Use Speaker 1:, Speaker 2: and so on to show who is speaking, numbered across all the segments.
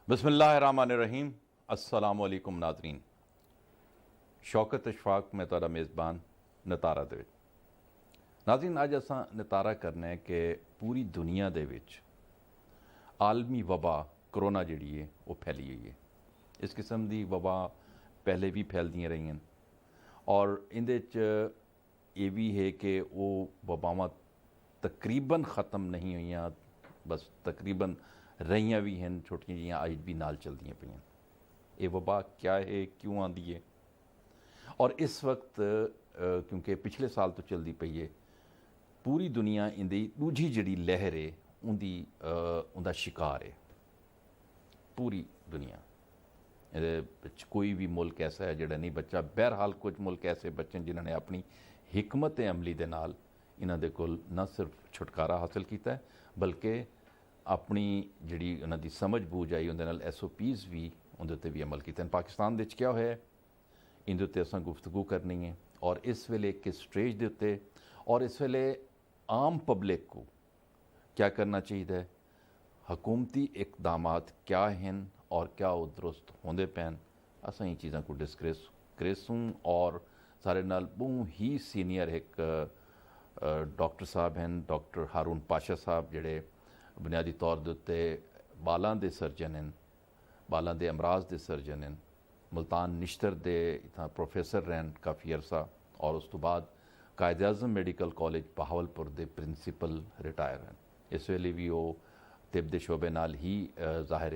Speaker 1: बिस्मिल्लाहिर्रहमानिर्रहीम। अस्सलामुअलैकुम नाज़रीन। शौकत इशफाक मैं तुहाडा मेज़बान नतारा दे विच। नाज़रीन, अज असां नतारा करना है कि पूरी दुनिया दे विच आलमी वबा करोना जिहड़ी है वो फैली हुई है। इस किस्म की वबा पहले भी फैलदियां रही हैं और इंदे च ये भी है कि वो वबावां तकरीबन ख़त्म नहीं हुई, बस तकरीबन रही भी हैं, छोटियां जिहियां अज भी नाल चलदियां पईयां। ये वबा क्या है, क्यों आंदी है और इस वक्त क्योंकि पिछले साल तो चलती पई है, पूरी दुनिया इंदी दूजी जिहड़ी लहर है उनका शिकार है। पूरी दुनिया कोई भी मुल्क ऐसा है जिहड़ा नहीं बच्चा। बहरहाल कुछ मुल्क ऐसे बच्चे जिन्होंने अपनी हिकमत अमली दे नाल इन्हां दे कोल न सिर्फ छुटकारा हासिल किया है बल्कि अपनी जिहड़ी उन्हां दी समझ बूझ आई उहदे नाल SOPs भी उहदे उत्ते भी अमल किए। पाकिस्तान दे विच क्या होया इंदे उत्ते असां गुफ्तगू करनी है और इस वेले किस स्टेज दे उत्ते और इस वेले आम पब्लिक को क्या करना चाहिए, हकूमती इकदामात क्या हैं और क्या वो दुरुस्त होंदे पैन। असां ये चीज़ां को डिस्कस करेसूँ और सारे नाल बहु ही सीनियर एक डॉक्टर साहब हैं, डॉक्टर हारून पाशा साहब, जिहड़े बुनियादी तौर के उत्ते बालां दे सर्जन हैं, बालां दे अमराज दे सर्जन हैं। मुल्तान निश्तर दे इत्थां प्रोफैसर रहन काफ़ी अरसा और उस तो बाद कायद आज़म मैडिकल कॉलेज बहावलपुर दे प्रिंसीपल रिटायर हैं। इस वेले भी वो तिब दे शोबे नाल ही ज़ाहिर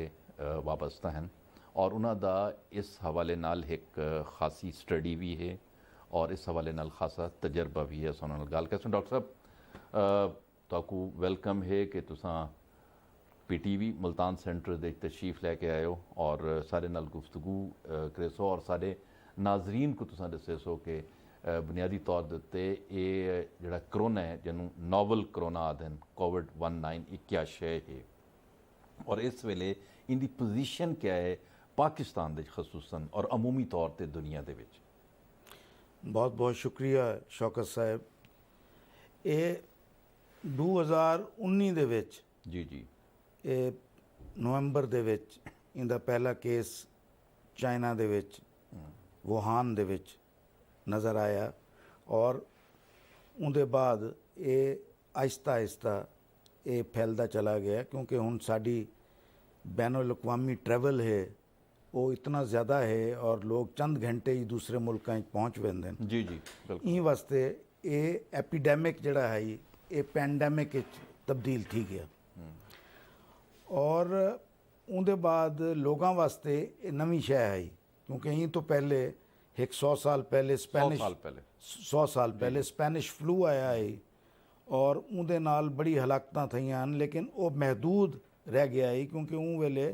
Speaker 1: वाबस्ता हैं और उन्हां दा इस हवाले नाल एक खासी स्टडी भी है और इस हवाले नाल खासा तजर्बा भी है। असां उन्हां नाल गल करसूं। डॉक्टर साहब तुहाकू वेलकम है कि तुसां PTV मुल्तान सेंटर दे तशरीफ लैके आए हो और सारे नाल गुफ्तगू करेसो और सारे नाजरीन को तुसां दसेसो कि बुनियादी तौर के उत्ते ये जिहड़ा करोना है जिन्हों नॉवल करोना आखदे हैं, COVID-19 ये क्या शय है और इस वेले इनकी पोजीशन क्या है पाकिस्तान दे खसूसन और अमूमी तौर पर दुनिया दे विच।
Speaker 2: बहुत बहुत शुक्रिया शौकत साहब। ये 2019 दे विच
Speaker 1: जी जी
Speaker 2: ਇਹ ਨਵੰਬਰ ਦੇ ਵਿੱਚ ਇਹਦਾ ਪਹਿਲਾ ਕੇਸ ਚਾਈਨਾ ਦੇ ਵਿੱਚ ਵੁਹਾਨ ਦੇ ਵਿੱਚ ਨਜ਼ਰ ਆਇਆ ਔਰ ਉਹਦੇ ਬਾਅਦ ਇਹ ਆਹਿਸਤਾ ਆਹਿਸਤਾ ਇਹ ਫੈਲਦਾ ਚਲਾ ਗਿਆ ਕਿਉਂਕਿ ਹੁਣ ਸਾਡੀ बैनुल अक़वामी ट्रैवल है वो इतना ज़्यादा है और लोग चंद घंटे ही दूसरे मुल्कां पहुँच वेंदे हैं।
Speaker 1: जी जी
Speaker 2: ई वास्ते ये एपीडेमिक जिहड़ा है ये पैंडेमिक तब्दील थी गया और उनके बाद लोगों वास्ते नवी शय आई क्योंकि यहीं तो पहले एक 100 साल पहले स्पैनिश 100 साल पहले स्पैनिश फ्लू आया है और उनके नाल बड़ी हलाकतां थईयां लेकिन वो महदूद रह गया है क्योंकि उन वेले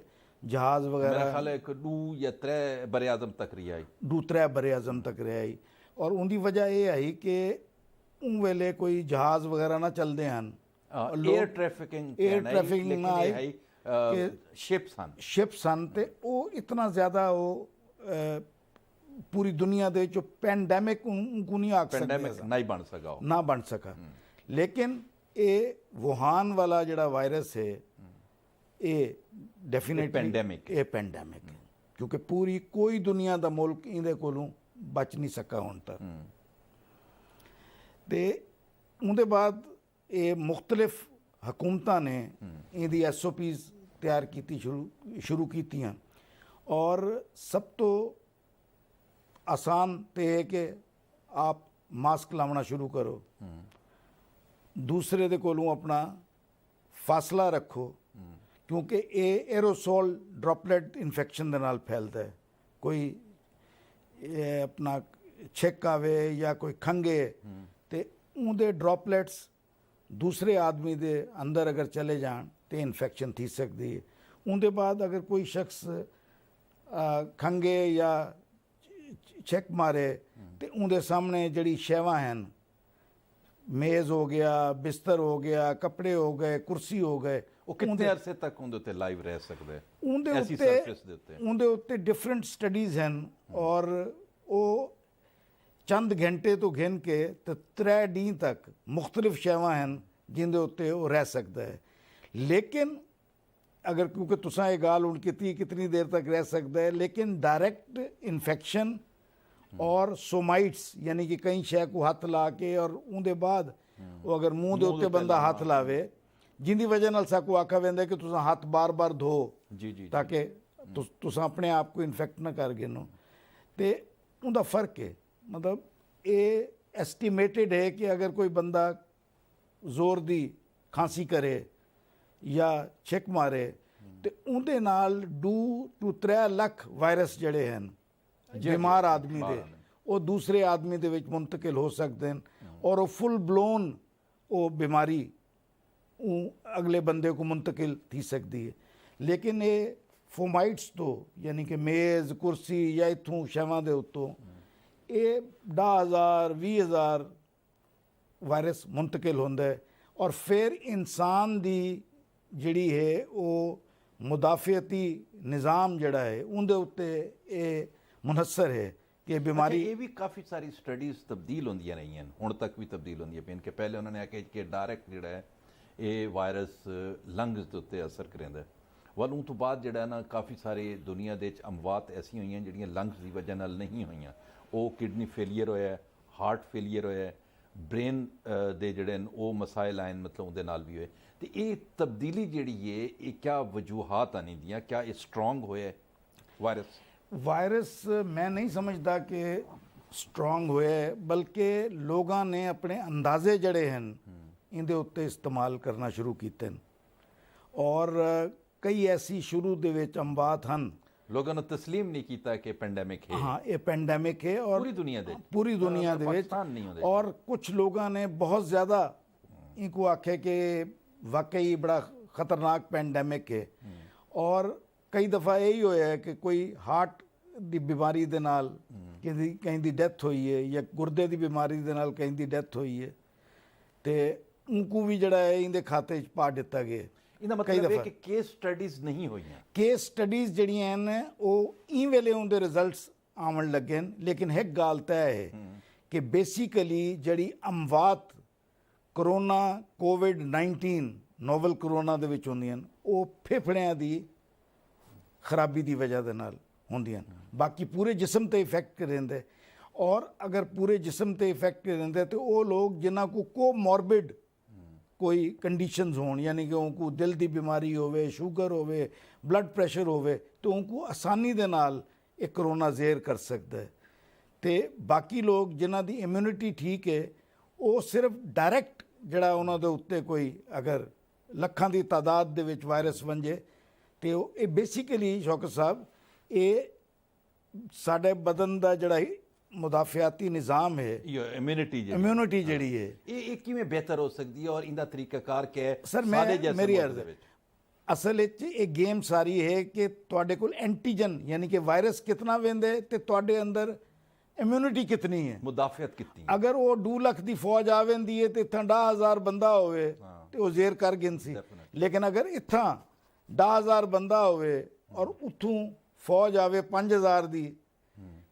Speaker 2: जहाज़ वगैरह
Speaker 1: 2 या 3 बरे आज़म तक रही आई
Speaker 2: 2-3 बरे आज़म तक रह आई और उनकी वजह यह आई कि उन वेले कोई जहाज़ वगैरह ना चलते हैं,
Speaker 1: एयर ट्रैफिकिंग
Speaker 2: ना आई
Speaker 1: शिप
Speaker 2: सन ते वो इतना ज़्यादा वो पूरी दुनिया दे जो पैंडेमिक उनको नहीं आख सकते ना बन सका। लेकिन ये वुहान वाला जिहड़ा वायरस है ये डेफिनेटली ये पैंडेमिक है क्योंकि पूरी कोई दुनिया का मुल्क इहदे कोलों बच नहीं सका हुण तक। ते उहदे बाद ये मुख्तलिफ हुकूमतां ने इहदी SOPs तैयार की शुरू कीतियां और सब तो आसान तो है कि आप मास्क लाना शुरू करो, दूसरे दे कोलों अपना फासला रखो क्योंकि ये एरोसोल ड्रॉपलेट इन्फेक्शन दे नाल फैलता है। कोई अपना छिक आवे या कोई खंगे तो उनके ड्रॉपलेट्स दूसरे आदमी दे अंदर अगर चले जान तो इन्फेक्शन थी सकती है। उनके बाद अगर कोई शख्स खंगे या छिक मारे तो उनके सामने जड़ी शैवां हैं, मेज़ हो गया, बिस्तर हो गया, कपड़े हो गए, कुर्सी हो गए,
Speaker 1: वो कितने अरसे तक उनके उत्ते लाइव रह सकते हैं?
Speaker 2: उनके उत्ते डिफरेंट स्टडीज़ हैं और वो चंद घंटे तो गिन के तो 3 डी तक मुख्तलिफ शैवां हैं जिंदे उत्ते वो रह सकता है। लेकिन अगर क्योंकि तुसा ये गाल हूँ की कितनी देर तक रह सकता है, लेकिन डायरैक्ट इन्फेक्शन और सोमाइट्स यानी कि कई शै को हथ ला के और उनके बाद वो अगर मुंह के उत्ते बंदा हाथ लावे, जिंदी वजह नाल साकू आखा वेंदा कि तुसा हाथ बार बार धो
Speaker 1: जी जी
Speaker 2: ताकि तुसा अपने आप को इन्फेक्ट ना कर गिनो। तो उनका फर्क है, मतलब ये एस्टिमेटेड है कि अगर कोई बंदा जोर दी खांसी करे या छिक मारे तो उनके नाल 2 to 3 लाख वायरस जड़े हैं बीमार आदमी दे वो दूसरे आदमी दे विच मुंतकिल हो सकते हैं और वो फुल ब्लोन वो बीमारी अगले बंदे को मुंतकिल थी सकती है। लेकिन ये फोमाइट्स तो यानी कि मेज़ कुर्सी या इतों शवां दे उत्तों ये 10,000 20,000 वायरस मुंतकिल होंदा है और फिर इंसान दी जिहड़ी है वो मुदाफ़ियती निज़ाम जड़ा है उनके उत्ते ये मुनहसर है कि बीमारी।
Speaker 1: ये भी काफ़ी सारी स्टडीज़ तब्दील होंदियां रही हैं, हुण तक भी तब्दील होंदियां पईयां कि पहले उन्होंने आख्या कि डायरैक्ट जिहड़ा है ये वायरस लंग्स के उत्ते असर करेंदा, वल उन तो बाद जिहड़ा ना काफ़ी सारे दुनिया दे विच अमवात ऐसी हुई जिहड़ियां लंग्स की वजह नाल नहीं हुई, वो किडनी फेलीयर होया, हार्ट फेलीयर होया, ब्रेन दे जिहड़े वो मसाइल आए मतलब उहदे नाल भी होए। तो ये तब्दीली जिहड़ी है ये क्या वजूहात आनी दियां, क्या ये स्ट्रोंग होया वायरस?
Speaker 2: वायरस मैं नहीं समझदा कि स्ट्रोंग होया है, बल्कि लोगों ने अपने अंदाजे जड़े हैं इनके उत्ते इस्तेमाल करना शुरू किए हैं और कई ऐसी शुरू दे विच अमवात हैं
Speaker 1: लोगों ने तस्लीम नहीं किया कि पेंडेमिक है।
Speaker 2: हाँ ये पेंडेमिक है और
Speaker 1: पूरी दुनिया दे
Speaker 2: दे विच
Speaker 1: पाकिस्तान नहीं होंदे।
Speaker 2: और कुछ लोगों ने बहुत ज़्यादा इनको आखे कि वाकई बड़ा ख़तरनाक पेंडेमिक है और कई दफ़ा यही होया है कि कोई हार्ट की बीमारी दे नाल कहीं दी डेथ हुई है या गुर्दे की बीमारी दे नाल कहीं दी डेथ हुई है तो उनको भी जड़ा है इनके खाते पा दिता गया।
Speaker 1: इहदा मतलब है कि केस स्टडीज़ नहीं हुई हैं।
Speaker 2: केस स्टडीज़ जड़ियां हैं वो ई वेले उनके रिजल्ट्स आवन लगे हैं, लेकिन एक गाल तय है कि बेसिकली जड़ी अमवात कोरोना कोविड-19 नोवल कोरोना दे विच होंदियां वो फेफड़ियां दी खराबी की वजह के नाल होंदियां, बाकी पूरे जिसम ते इफेक्ट करेंदे और अगर पूरे जिसम ते इफेक्ट करेंदे तो वो लोग जिन्हां को कोमॉर्बिड कोई कंडीशंस होन यानी कि उनको दिल की बीमारी होवे, शुगर होवे, ब्लड प्रेशर होवे तो उनको आसानी दे नाल एक कोरोना ज़ेर कर सकता है। तो बाकी लोग जिन्हां दी इम्यूनिटी ठीक है वो सिर्फ डायरैक्ट जड़ा उन्हां दे उत्ते कोई अगर लखां दी तादाद दे विच वायरस वंजे तो ये बेसिकली शौकत साहब ये साडे बदन का जड़ा मुदाफियाती निज़ाम है
Speaker 1: इम्यूनिटी
Speaker 2: जिहड़ी है
Speaker 1: ये किवें बेहतर हो सकती है और इनका तरीकाकार क्या है?
Speaker 2: सर मैं मेरी अर्ज असल एक गेम सारी है कि तुहाडे कोल एंटीजन यानी कि वायरस कितना वेंदे ते तुहाडे अंदर इम्यूनिटी कितनी है,
Speaker 1: मुदाफियत कितनी है।
Speaker 2: अगर वो 2 लाख की फौज आ वेंदी है तो इत्थां 10,000 बंदा होवे तो वो ज़ेर कर गिनसी, लेकिन अगर इत्थां 10,000 बंदा होवे और उतों फौज आवे 5,000 दी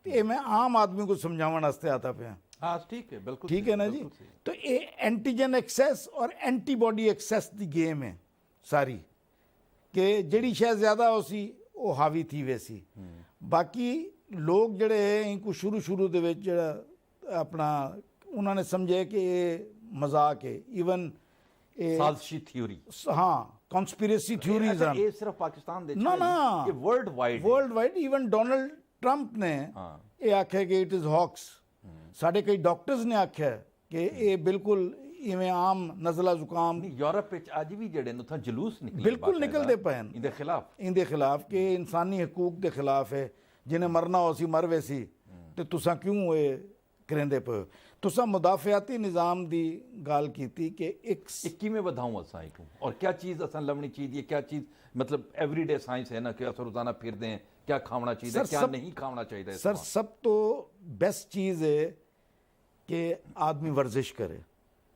Speaker 2: तो ये मैं आम आदमी को समझावन वास्ते आता पे।
Speaker 1: हाँ ठीक है, बिल्कुल
Speaker 2: ठीक है ना जी। तो ये एंटीजन एक्सेस और एंटीबॉडी एक्सेस की गेम है सारी कि जड़ी शय ज़्यादा हो सी वो हावी थी वैसी। बाकी लोग जड़े है इनको शुरू दे विच जड़ा अपना उन्होंने समझे कि ये मजाक है, इवन
Speaker 1: साजिशी थ्योरी,
Speaker 2: हाँ कॉन्स्पिरेसी थ्योरीज हैं।
Speaker 1: ये सिर्फ पाकिस्तान दे
Speaker 2: ना
Speaker 1: ये world wide
Speaker 2: even Donald Trump ने ये आख्या कि इट इज़ हॉक्स, साढ़े कई डॉक्टर्स ने आख्या कि ये बिल्कुल इवें आम नज़ला जुकाम
Speaker 1: यूरोप अज भी जड़े उत्थां जुलूस निकले
Speaker 2: बिल्कुल निकलते पे
Speaker 1: इनके
Speaker 2: खिलाफ कि इंसानी हकूक के खिलाफ है, जिन्हें मरना हो सी मर वैसी तो तुसा क्यों ये करेंदे पे। तुसा मुदाफियाती निज़ाम दी गाल की थी कि एक
Speaker 1: किवें वधाऊं असां इक और क्या चीज़ असां लभनी चाहिए, क्या चीज़ मतलब एवरीडे साइंस है ना कि अस रोज़ाना फिरते हैं क्या खाना चाहिए क्या नहीं खाना चाहिए।
Speaker 2: सर सब तो बेस्ट चीज़ है कि आदमी वर्जिश करे।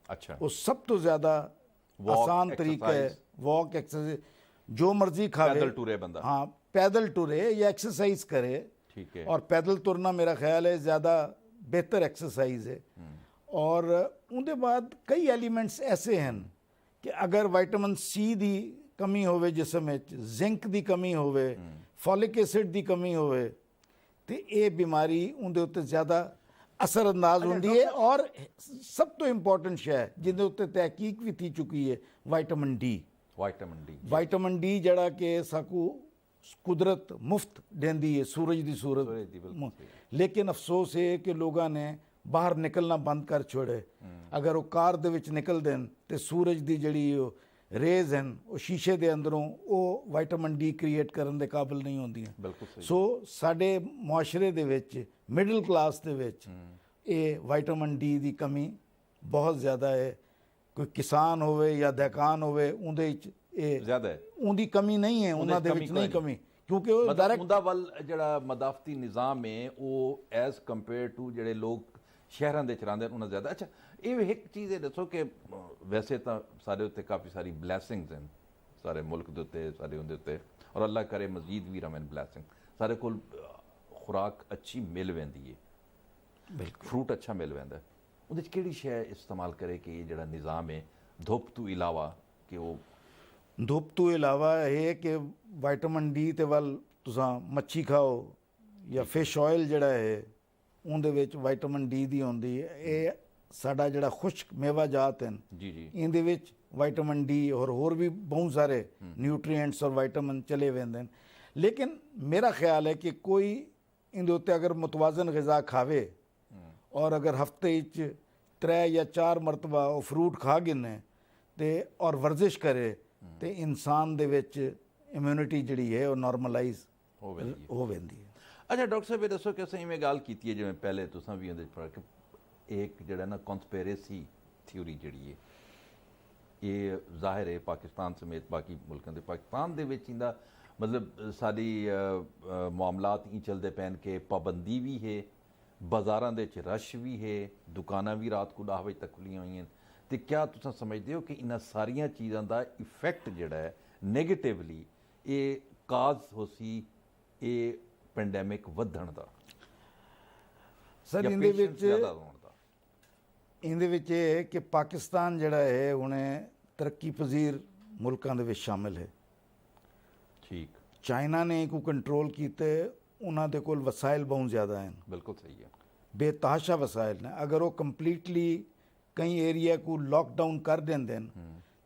Speaker 1: अच्छा
Speaker 2: वो सब तो ज़्यादा आसान तरीका है, वॉक एक्सरसाइज जो मर्जी खावे,
Speaker 1: पैदल टुरे बंदा,
Speaker 2: हाँ पैदल टुरे या एक्सरसाइज करे,
Speaker 1: ठीक है।
Speaker 2: और पैदल तुरना मेरा ख्याल है ज़्यादा बेहतर एक्सरसाइज है। और उनके बाद कई एलिमेंट्स ऐसे हैं कि अगर विटामिन सी दी ਕਮੀ ਹੋਵੇ ਜਿਸਮ ਵਿੱਚ, ਜ਼ਿੰਕ ਦੀ ਕਮੀ ਹੋਵੇ, ਫੋਲਿਕ ਐਸਿਡ ਦੀ ਕਮੀ ਹੋਵੇ, ਤੇ ਇਹ ਬਿਮਾਰੀ ਉਹਦੇ ਉੱਤੇ ਜ਼ਿਆਦਾ ਅਸਰਅੰਦਾਜ਼ ਹੁੰਦੀ ਹੈ। ਔਰ ਸਭ ਤੋਂ ਇੰਪੋਰਟੈਂਟ ਸ਼ੈ ਜਿਹਦੇ ਉੱਤੇ ਤਹਿਕੀਕ ਵੀ ਥੀ ਚੁੱਕੀ ਹੈ, ਵਿਟਾਮਿਨ ਡੀ। ਵਿਟਾਮਿਨ ਡੀ ਜਿਹੜਾ ਕਿ ਸਾਕੂ ਕੁਦਰਤ ਮੁਫਤ ਦੇਂਦੀ ਹੈ ਸੂਰਜ ਦੀ ਸੂਰਤ। ਲੇਕਿਨ ਅਫਸੋਸ ਇਹ ਕਿ ਲੋਕਾਂ ਨੇ ਬਾਹਰ ਨਿਕਲਣਾ ਬੰਦ ਕਰ ਛੋੜੇ। ਅਗਰ ਉਹ ਕਾਰ ਦੇ ਵਿੱਚ ਨਿਕਲਦੇ ਹਨ ਤੇ ਸੂਰਜ ਦੀ ਜਿਹੜੀ ਉਹ ਰੇਜ਼ ਹਨ ਉਹ ਸ਼ੀਸ਼ੇ ਦੇ ਅੰਦਰੋਂ ਉਹ ਵਿਟਾਮਿਨ ਡੀ ਕ੍ਰੀਏਟ ਕਰਨ ਦੇ ਕਾਬਿਲ ਨਹੀਂ ਹੁੰਦੀਆਂ। ਸੋ ਸਾਡੇ ਮੁਆਸ਼ਰੇ ਦੇ ਵਿੱਚ, ਮਿਡਲ ਕਲਾਸ ਦੇ ਵਿੱਚ ਇਹ ਵਿਟਾਮਿਨ ਡੀ ਦੀ ਕਮੀ ਬਹੁਤ ਜ਼ਿਆਦਾ ਹੈ। ਕੋਈ ਕਿਸਾਨ ਹੋਵੇ ਜਾਂ ਦਹਿਕਾਨ ਹੋਵੇ, ਉਹਦੇ ਵਿੱਚ ਇਹ ਜ਼ਿਆਦਾ ਹੈ, ਉਹਦੀ ਕਮੀ ਨਹੀਂ ਹੈ, ਉਹਨਾਂ ਦੇ ਵਿੱਚ ਨਹੀਂ ਕਮੀ, ਕਿਉਂਕਿ ਉਹ ਡਾਇਰੈਕਟ
Speaker 1: ਉਹਦਾ ਵੱਲ ਜਿਹੜਾ ਮਦਾਫਤੀ ਨਿਜ਼ਾਮ ਹੈ ਉਹ ਐਜ਼ ਕੰਪੇਅਰ ਟੂ ਜਿਹੜੇ ਲੋਕ ਸ਼ਹਿਰਾਂ ਦੇ ਚ ਰਹਿੰਦੇ ਉਹਨਾਂ ਜ਼ਿਆਦਾ। ਅੱਛਾ, ਇਹ ਵੀ ਇੱਕ ਚੀਜ਼ ਇਹ ਦੱਸੋ ਕਿ ਵੈਸੇ ਤਾਂ ਸਾਡੇ ਉੱਤੇ ਕਾਫੀ ਸਾਰੀ ਬਲੈਸਿੰਗਸ ਹਨ, ਸਾਰੇ ਮੁਲਕ ਦੇ ਉੱਤੇ, ਸਾਡੇ ਉਹਦੇ ਉੱਤੇ, ਔਰ ਅੱਲਾ ਕਰੇ ਮਜ਼ੀਦ ਵੀ ਰਵਨ ਬਲੈਸਿੰਗ। ਸਾਡੇ ਕੋਲ ਖੁਰਾਕ ਅੱਛੀ ਮਿਲ ਪੈਂਦੀ ਹੈ, ਬਿਲਕੁਲ ਫਰੂਟ ਅੱਛਾ ਮਿਲ ਪੈਂਦਾ। ਉਹਦੇ 'ਚ ਕਿਹੜੀ ਸ਼ੈ ਇਸਤੇਮਾਲ करे ਕਿ ਇਹ ਜਿਹੜਾ ਨਿਜ਼ਾਮ ਹੈ ਧੁੱਪ ਤੋਂ ਇਲਾਵਾ, ਕਿ ਉਹ
Speaker 2: ਧੁੱਪ ਤੋਂ ਇਲਾਵਾ ਇਹ ਕਿ ਵਿਟਾਮਿਨ ਡੀ ਤੇ ਵੱਲ ਤੁਸੀਂ ਮੱਛੀ ਖਾਓ ਜਾਂ ਫਿਸ਼ ਆਇਲ ਜਿਹੜਾ ਹੈ ਉਹਦੇ ਵਿੱਚ ਵਿਟਾਮਿਨ ਡੀ ਦੀ ਹੁੰਦੀ ਹੈ। ਇਹ ਸਾਡਾ ਜਿਹੜਾ ਖੁਸ਼ਕ ਮੇਵਾ ਜਾਤ ਹਨ ਇਹਦੇ ਵਿੱਚ ਵਿਟਾਮਿਨ ਡੀ ਔਰ ਹੋਰ ਵੀ ਬਹੁਤ ਸਾਰੇ ਨਿਊਟ੍ਰੀਐਂਟਸ ਔਰ ਵਿਟਾਮਿਨ ਚਲੇ ਵੈਂਦੇ ਹਨ। ਲੇਕਿਨ ਮੇਰਾ ਖਿਆਲ ਹੈ ਕਿ ਕੋਈ ਇਹਦੇ ਉੱਤੇ ਅਗਰ ਮੁਤਵਾਜ਼ਨ ਗਿਜ਼ਾ ਖਾਵੇ ਔਰ ਅਗਰ ਹਫਤੇ ਵਿੱਚ 3 ਜਾਂ 4 ਮਰਤਬਾ ਉਹ ਫਰੂਟ ਖਾ ਗਿਨੇ ਤੇ ਔਰ ਵਰਜ਼ਿਸ਼ ਕਰੇ ਤੇ ਇਨਸਾਨ ਦੇ ਵਿੱਚ ਇਮਿਊਨਿਟੀ ਜਿਹੜੀ ਹੈ ਉਹ ਨਾਰਮਲਾਈਜ਼ ਹੋ ਵੈਂਦੀ ਹੈ।
Speaker 1: ਅੱਛਾ ਡਾਕਟਰ ਸਾਹਿਬ, ਇਹ ਦੱਸੋ ਕਿ ਅਸੀਂ ਇਵੇਂ ਗੱਲ ਕੀਤੀ ਹੈ ਜਿਵੇਂ ਪਹਿਲੇ ਤੁਸੀਂ ਵੀ ਉਹਦੇ 'ਚ ਪੜ੍ਹ ਕੇ, ਇੱਕ ਜਿਹੜਾ ਨਾ ਕਨਸਪੀਰੇਸੀ ਥਿਊਰੀ ਜਿਹੜੀ ਹੈ ਇਹ ਜ਼ਾਹਿਰ ਹੈ ਪਾਕਿਸਤਾਨ ਸਮੇਤ ਬਾਕੀ ਮੁਲਕਾਂ ਦੇ, ਪਾਕਿਸਤਾਨ ਦੇ ਵਿੱਚ ਇਹਦਾ ਮਤਲਬ ਸਾਡੀ ਮਾਮਲਾਤ ਹੀ ਚੱਲਦੇ ਪੈਣ ਕਿ ਪਾਬੰਦੀ ਵੀ ਹੈ, ਬਾਜ਼ਾਰਾਂ ਦੇ ਵਿੱਚ ਰਸ਼ ਵੀ ਹੈ, ਦੁਕਾਨਾਂ ਵੀ ਰਾਤ ਨੂੰ 10 ਵਜੇ ਤੱਕ ਖੁੱਲੀਆਂ ਹੋਈਆਂ। ਤੇ ਕਿਆ ਤੁਸੀਂ ਸਮਝਦੇ ਹੋ ਕਿ ਇਹਨਾਂ ਸਾਰੀਆਂ ਚੀਜ਼ਾਂ ਦਾ ਇਫੈਕਟ ਜਿਹੜਾ ਹੈ ਨੈਗੇਟਿਵਲੀ ਇਹ ਕਾਜ਼ ਹੋ ਸੀ ਇਹ ਪੈਂਡੈਮਿਕ ਵਧਣ ਦਾ?
Speaker 2: ਸਰ ਇਹਦੇ ਵਿੱਚ ਇਹ ਹੈ ਕਿ ਪਾਕਿਸਤਾਨ ਜਿਹੜਾ ਹੈ ਹੁਣੇ ਤਰੱਕੀ ਪਜ਼ੀਰ ਮੁਲਕਾਂ ਦੇ ਵਿੱਚ ਸ਼ਾਮਿਲ ਹੈ। ਠੀਕ, ਚਾਈਨਾ ਨੇ ਕੋ ਕੰਟਰੋਲ ਕੀਤੇ, ਉਹਨਾਂ ਦੇ ਕੋਲ ਵਸਾਇਲ ਬਹੁਤ ਜ਼ਿਆਦਾ ਹਨ।
Speaker 1: ਬਿਲਕੁਲ ਸਹੀ ਹੈ,
Speaker 2: ਬੇਤਹਾਸ਼ਾ ਵਸਾਇਲ ਨੇ। ਅਗਰ ਉਹ ਕੰਪਲੀਟਲੀ ਕਈ ਏਰੀਆ को लॉकडाउन कर देंगे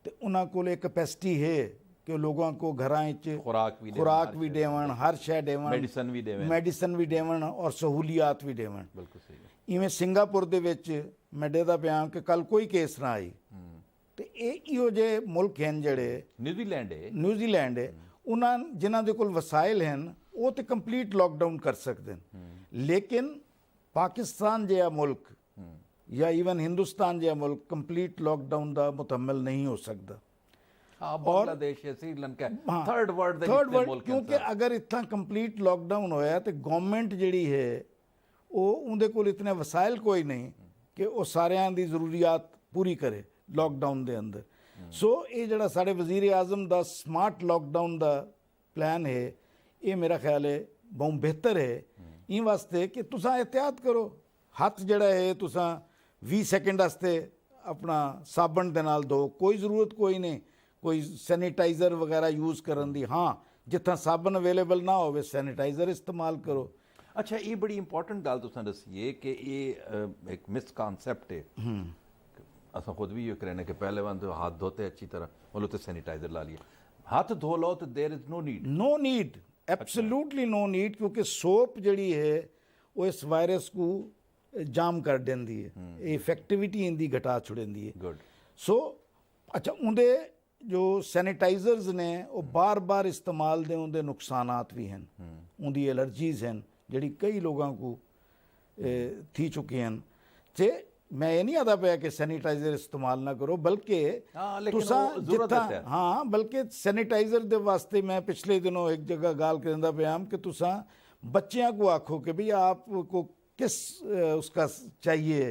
Speaker 2: तो उन्होंने को एक कैपेसिटी है कि लोगों को घरों खुराक भी देवन, हर शय देवन, मेडिसन भी देवन और सहूलियात भी देवन। बिल्कुल सही। इवें सिंगापुर दे विच मैं देदा पिया कि कल कोई केस ना आई। तो इहो जे मुल्क हैं जेड़े न्यूजीलैंड है उन्होंने जिन्हां दे कोल वसाइल हैं वो तो कंप्लीट लॉकडाउन कर सकते हैं। लेकिन पाकिस्तान जिहा मुल्क या ईवन हिंदुस्तान जहा मुल्क कंप्लीट लॉकडाउन का मुतहम्मिल नहीं हो सकता।
Speaker 1: बांग्लादेश, श्रीलंका, थर्ड वर्ल्ड,
Speaker 2: क्योंकि अगर इतना कंप्लीट लॉकडाउन होया तो गवर्नमेंट जिहड़ी है वो उनके कोल इतने वसाइल कोई नहीं कि वो सारियां दी जरूरियात पूरी करे लॉकडाउन के अंदर। सो ये जिहड़ा साडे वजीर आजम का स्मार्ट लॉकडाउन का प्लान है ये मेरा ख्याल है बहुत बेहतर है। इन वास्ते कि तुसां एहतियात करो, हथ जिहड़ा है तुसां 20 सेकंड वास्ते अपना साबन दे नाल धो, कोई ज़रूरत कोई नहीं कोई सैनिटाइज़र वगैरह यूज़ करन दी। हाँ, जितना साबन अवेलेबल ना हो सैनिटाइज़र इस्तेमाल करो।
Speaker 1: अच्छा, ये बड़ी इंपॉर्टेंट गल तुसां दसी है कि ये एक मिसकॉन्सेप्ट है। असां खुद भी ये करें कि पहले बंद हाथ धोते अच्छी तरह, बोलो तो सैनिटाइज़र ला लिया, हाथ धो लो तो there is no need absolutely no need, क्योंकि सोप जिहड़ी है वो इस वायरस को जाम कर देंदी है, इफेक्टिविटी इनकी घटा छुड़ेंदी है। गुड। सो अच्छा, उनके जो सैनिटाइजर्स ने वो बार बार इस्तेमाल दे उनके नुकसानात भी हैं, उनकी एलर्जीज हैं जिहड़ी कई लोगों को थी चुकी हैं। ते मैं ये नहीं आता पाया कि सैनिटाइजर इस्तेमाल ना करो, बल्कि हाँ बल्कि सैनिटाइजर दे वास्ते मैं पिछले दिनों एक जगह गाल करदा पाया कि तुसा बच्चियां को आखो कि भाई आपको किस उसका चाहिए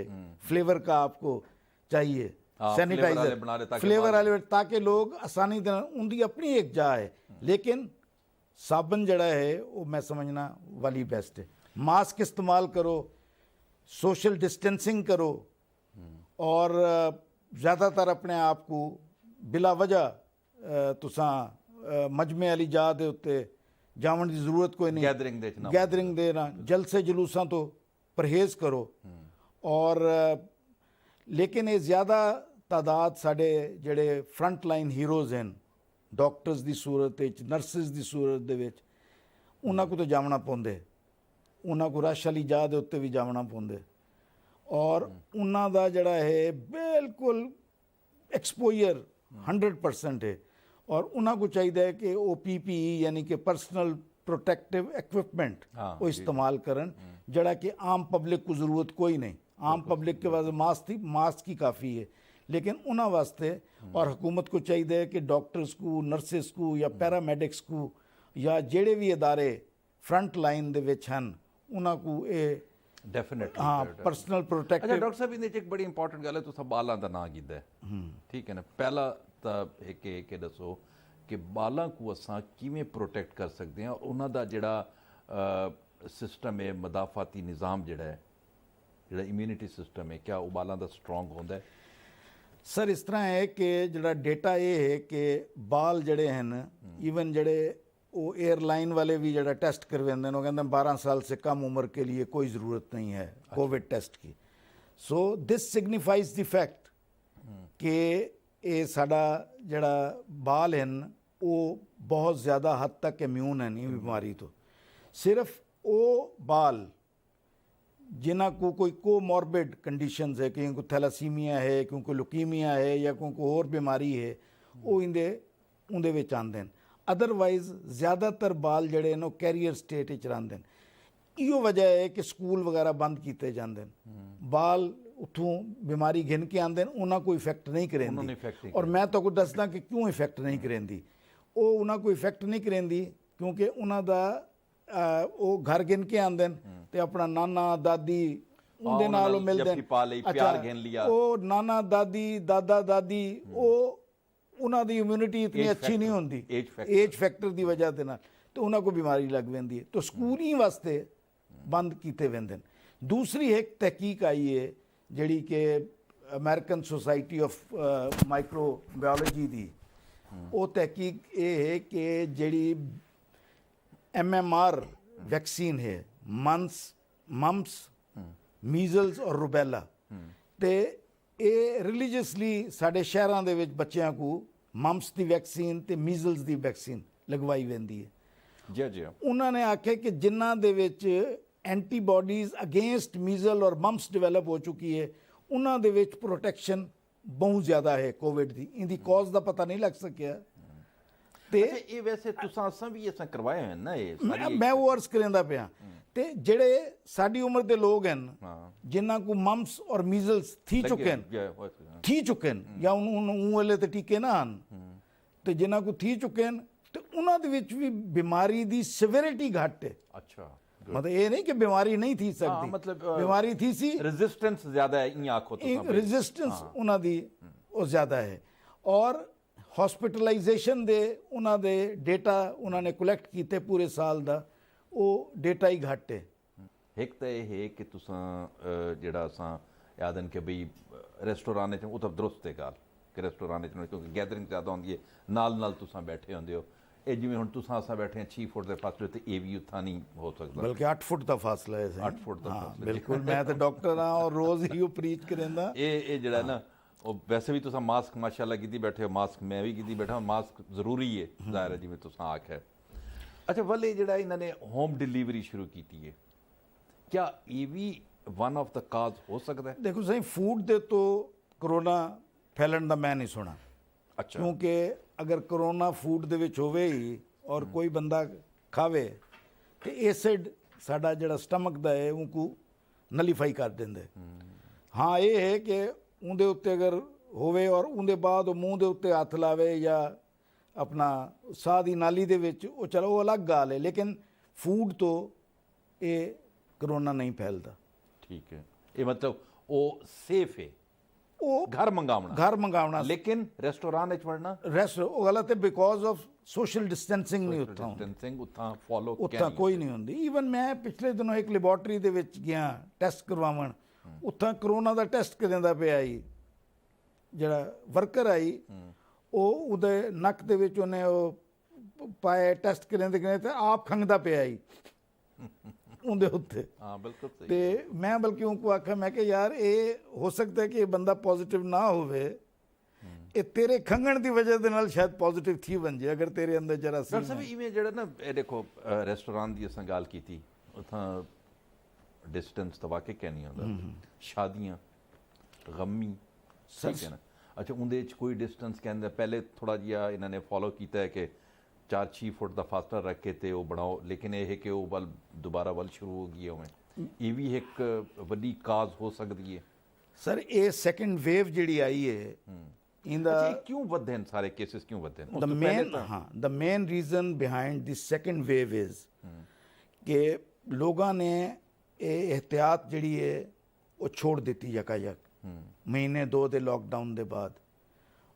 Speaker 1: फ्लेवर का आपको चाहिए सैनिटाइजर, फ्लेवर वाले, ताकि लोग आसानी से उनकी अपनी एक जा है। लेकिन साबन जड़ा है वो मैं समझना वाली बेस्ट है। मास्क इस्तेमाल करो, सोशल डिस्टेंसिंग करो और ज़्यादातर अपने आप को बिला वजह
Speaker 2: तुसां मजमे वाली जगह दे उत्ते जावन की जरूरत कोई नहीं।
Speaker 1: ਗੈਦਰਿੰਗ ਦੇ ਚ ਨਾ
Speaker 2: गैदरिंग दे ना जलसे जुलूसां तो परहेज़ करो। और लेकिन ये ज़्यादा तादाद साढ़े जेड़े फ्रंट लाइन हीरोज़ हैं डॉक्टर्स की सूरत नर्सिस की सूरत दे विच उन्हां को तो जावना पौंदे, उन्हां को रश वाली जगह दे उत्ते भी जावना पौंदे और उन्हां दा जड़ा है बिल्कुल एक्सपोजर 100% है। और उन्हां को चाहिए कि वो PPE यानी कि पर्सनल प्रोटेक्टिव इक्विपमेंट
Speaker 1: हाँ,
Speaker 2: वो इस्तेमाल करन जड़ा कि आम पब्लिक को ज़रूरत कोई नहीं। आम पब्लिक के वास्ते मास्क ही काफ़ी है, लेकिन उन्हां वास्ते और हुकूमत को चाहिए कि डॉक्टर्स को नर्सिस को या पैरामेडिक्स को या जेड़े भी इदारे फ्रंट लाइन दे विच हन उन्हां को ये
Speaker 1: ਡੈਫੀਨਿਟਲੀ
Speaker 2: हाँ पर्सनल
Speaker 1: ਅੱਛਾ
Speaker 2: प्रोटेक्टिव।
Speaker 1: ਡਾਕਟਰ ਸਾਹਿਬ ਇਹਦੇ ਚ ਇੱਕ ਬੜੀ ਇੰਪੋਰਟੈਂਟ ਗੱਲ ਹੈ ਤੁਸੀਂ ਬਾਲਾਂ ਦਾ ਨਾਂ ਕੀਤਾ ਠੀਕ ਹੈ ਨਾ। ਪਹਿਲਾ ਤਾਂ ਇਹ ਕਿ ਦੱਸੋ ਕਿ ਬਾਲਾਂ ਨੂੰ ਅਸਾਂ ਕਿਵੇਂ ਪ੍ਰੋਟੈਕਟ ਕਰ ਸਕਦੇ ਹਾਂ, ਉਹਨਾਂ ਦਾ ਜਿਹੜਾ ਸਿਸਟਮ ਹੈ ਮਦਾਫਾਤੀ ਨਿਜ਼ਾਮ ਜਿਹੜਾ ਇਮਿਊਨਿਟੀ ਸਿਸਟਮ ਹੈ ਕਿਆ ਉਹ ਬਾਲਾਂ ਦਾ ਸਟਰੋਂਗ ਹੁੰਦਾ ਹੈ?
Speaker 2: सर इस तरह है कि जड़ा डेटा ये है कि बाल जड़े हैं ईवन जड़े वो एयरलाइन वाले भी जड़ा टेस्ट करवाते हैं, वो कहते हैं 12 साल से कम उम्र के लिए कोई ज़रूरत नहीं है कोविड टेस्ट की। So this signifies the fact कि ये साडा जड़ा बाल हैं वो बहुत ज़्यादा हद तक इम्यून है नहीं बीमारी तो। सिर्फ वो बाल जिन्हों को कोई कोमॉर्बिड कंडीशंस है, क्योंकि थैलासीमिया है, क्योंकि लुकीमिया है या कोई होर बीमारी है वो उंदे विच आंदे हैं। अदरवाइज ज़्यादातर बाल जड़े ने कैरियर स्टेट च रहिंदे हैं। इहो वजह है कि स्कूल वगैरह बंद किए जाते हैं। बाल उतों बीमारी घिन के आते हैं, उन्होंने कोई इफेक्ट नहीं करेंदी। और मैं तो कुछ दसदा कि क्यों इफेक्ट नहीं करेंदी। वो उन्होंने कोई इफेक्ट नहीं करेंदी क्योंकि उन्हों का वो घर गिन के आते हैं तो अपना नाना दादी उनके नाल मिलते हैं। वो नाना दादी दादा दादी वो उन्हों की इम्यूनिटी इतनी अच्छी नहीं होती एज फैक्टर की वजह के नाल, तो उन्होंने को बीमारी लग पैंदी है। तो स्कूल ही वास्ते बंद किए वेंदे। दूसरी एक तहकीक आई है जिहड़ी कि अमेरिकन सोसाइटी ऑफ माइक्रोबायोलॉजी की, वो तहकीक ये है कि जिहड़ी MMR वैक्सीन है मम्स मीजल्स और रुबैला, तो ये रिलीजियसली साढ़े शहरों के विच बच्चों को मम्स की वैक्सीन तो मीजल्स की वैक्सीन लगवाई वेंदी है।
Speaker 1: जी जी
Speaker 2: उन्होंने आख्या कि जिन्हां दे विच एंटीबॉडीज़ अगेंस्ट मीजल और मम्स डिवेलप हो चुकी है उन्हां दे विच प्रोटेक्शन बहुत ज़्यादा है कोविड की। इनकी कॉज का पता नहीं लग सकिया।
Speaker 1: अच्छा ये वैसे तुसां असां भी असां करवाए हैं ना ये सारी
Speaker 2: मैं वो अर्ज करेंदा पिया ते जेड़े साडी उम्र के लोग हैं जिन्हां को मम्स और मीजल्स थी चुके हैं या उन्होंने ते टीके ना आन, तो जिन्हां को थी चुके हैं तो उन्हां दे विच भी बीमारी दी सिविरिटी घट है।
Speaker 1: अच्छा
Speaker 2: मतलब ये नहीं कि बीमारी नहीं थी सकती,
Speaker 1: मतलब
Speaker 2: बीमारी थी सी,
Speaker 1: रेजिस्टेंस ज्यादा है इन आंखों तो
Speaker 2: रेजिस्टेंस उन्हां दी वो ज्यादा है। और हॉस्पिटलाइजेशन दे उन्हां दे डेटा उन्होंने कलैक्ट किए पूरे साल का वो डेटा ही घट है।
Speaker 1: एक तो यह है कि तुसां जिहड़ा असां याद हैं कि बई रेस्टोरेंट च वो तो दुरुस्त है गल कि रेस्टोरेंट च क्योंकि गैदरिंग ज़्यादा होंदी है नाल तुसां बैठे होंदे हो। ये जिवें हुण तुसां असां बैठे हैं 6 फुट के फासले ते ये भी उत्थां नहीं हो सकता,
Speaker 2: बल्कि 8 फुट का फासला है।
Speaker 1: 8 फुट का फासला
Speaker 2: बिल्कुल। मैं तो डॉक्टर हाँ और रोज़ ही प्रीच करेंदा।
Speaker 1: ये जिहड़ा ना ਉਹ वैसे भी तुसां मास्क माशाअल्लाह कीती बैठे हो, मास्क मैं भी कीती बैठा मास्क जरूरी है ज़ाहिर है जिवें तुसां आख्या। अच्छा वाले जिहड़ा इन्होंने होम डिलीवरी शुरू की है क्या ये भी वन ऑफ द काज हो सकता है?
Speaker 2: देखो सही फूड दे तो कोरोना फैलन का मैं नहीं सुना।
Speaker 1: अच्छा
Speaker 2: क्योंकि अगर कोरोना फूड दे विच होवे ही और कोई बंदा खावे तो एसिड साडा जिहड़ा स्टमक दा है उनको नलीफाई कर देंदे। हाँ ये है कि उनके उत्ते अगर होवे और उनके बाद मूँह के उत्ते हथ लावे या अपना साह की नाली दे विच वो चलो वो अलग गल है, लेकिन फूड तो ये कोरोना नहीं फैलता।
Speaker 1: ठीक है ये मतलब वो सेफ है
Speaker 2: वो
Speaker 1: घर मंगावना लेकिन रेस्टोरेंट वड़ना
Speaker 2: वो गलत है बिकॉज ऑफ सोशल डिस्टेंसिंग नहीं
Speaker 1: उत्थां फॉलो
Speaker 2: उत्थां कोई नहीं होंदी। ईवन मैं पिछले दिनों एक लैबोरेटरी दे विच गया टेस्ट करवावन, उत्थां कोरोना का टेस्ट करेंदा पिया आई जिहड़ा वर्कर आई ਉਹ ਉਹਦੇ ਨੱਕ ਦੇ ਵਿੱਚ ਉਹਨੇ ਉਹ ਪਾਏ ਟੈਸਟ ਕਰਾਉਂਦੇ ਤੇ ਆਪ ਖੰਘਦਾ ਪਿਆ ਹੀ ਉਹਦੇ ਉੱਤੇ।
Speaker 1: ਹਾਂ ਬਿਲਕੁਲ ਸਹੀ।
Speaker 2: ਤੇ ਮੈਂ ਬਲਕਿ ਉਹ ਕੋ ਆਖਿਆ, ਮੈਂ ਕਿ ਯਾਰ ਇਹ ਹੋ ਸਕਦਾ ਕਿ ਇਹ ਬੰਦਾ ਪੋਜ਼ਿਟਿਵ ਨਾ ਹੋਵੇ, ਇਹ ਤੇਰੇ ਖੰਘਣ ਦੀ ਵਜ੍ਹਾ ਦੇ ਨਾਲ ਸ਼ਾਇਦ ਪੋਜ਼ਿਟਿਵ ਥੀ ਬਣ ਜੇ ਅਗਰ ਤੇਰੇ ਅੰਦਰ ਜਰਾਸੀਮ।
Speaker 1: ਡਾਕਟਰ ਸਾਹਿਬ ਇਵੇਂ ਜਿਹੜਾ ਨਾ ਇਹ ਦੇਖੋ ਰੈਸਟੋਰੈਂਟ ਦੀ ਅਸਾਂ ਗੱਲ ਕੀਤੀ, ਉੱਥਾਂ ਡਿਸਟੈਂਸ ਤਾਂ ਵਾਕਈ ਕਹਿ ਨਹੀਂ ਹੁੰਦਾ, ਸ਼ਾਦੀਆਂ ਗਮੀ ਠੀਕ ਹੈ ਨਾ। ਅੱਛਾ ਉਹਦੇ 'ਚ ਕੋਈ ਡਿਸਟੈਂਸ ਕਹਿੰਦਾ, ਪਹਿਲੇ ਥੋੜ੍ਹਾ ਜਿਹਾ ਇਹਨਾਂ ਨੇ ਫੋਲੋ ਕੀਤਾ ਹੈ ਕਿ 4-6 ਫੁੱਟ ਦਾ ਫਾਸਲਾ ਰੱਖ ਕੇ ਤੇ ਉਹ ਬਣਾਓ, ਲੇਕਿਨ ਇਹ ਕਿ ਉਹ ਵੱਲ ਦੁਬਾਰਾ ਵੱਲ ਸ਼ੁਰੂ ਹੋ ਗਈ ਉਵੇਂ, ਇਹ ਵੀ ਇੱਕ ਵੱਡੀ ਕਾਜ਼ ਹੋ ਸਕਦੀ ਹੈ।
Speaker 2: ਸਰ ਇਹ ਸੈਕੰਡ ਵੇਵ ਜਿਹੜੀ ਆਈ ਹੈ ਇਹਦਾ
Speaker 1: ਕਿਉਂ ਵਧੇ ਨੇ ਸਾਰੇ ਕੇਸਿਸ, ਕਿਉਂ ਵਧੇ ਨੇ?
Speaker 2: the main reason behind this second wave is ਕਿ ਲੋਕਾਂ ਨੇ ਇਹ ਇਹਤਿਆਤ ਜਿਹੜੀ ਹੈ ਉਹ ਛੋੜ ਦਿੱਤੀ ਯਕਾਯਕ ਮਹੀਨੇ 2 ਦੇ ਲੋਕਡਾਊਨ ਦੇ ਬਾਅਦ,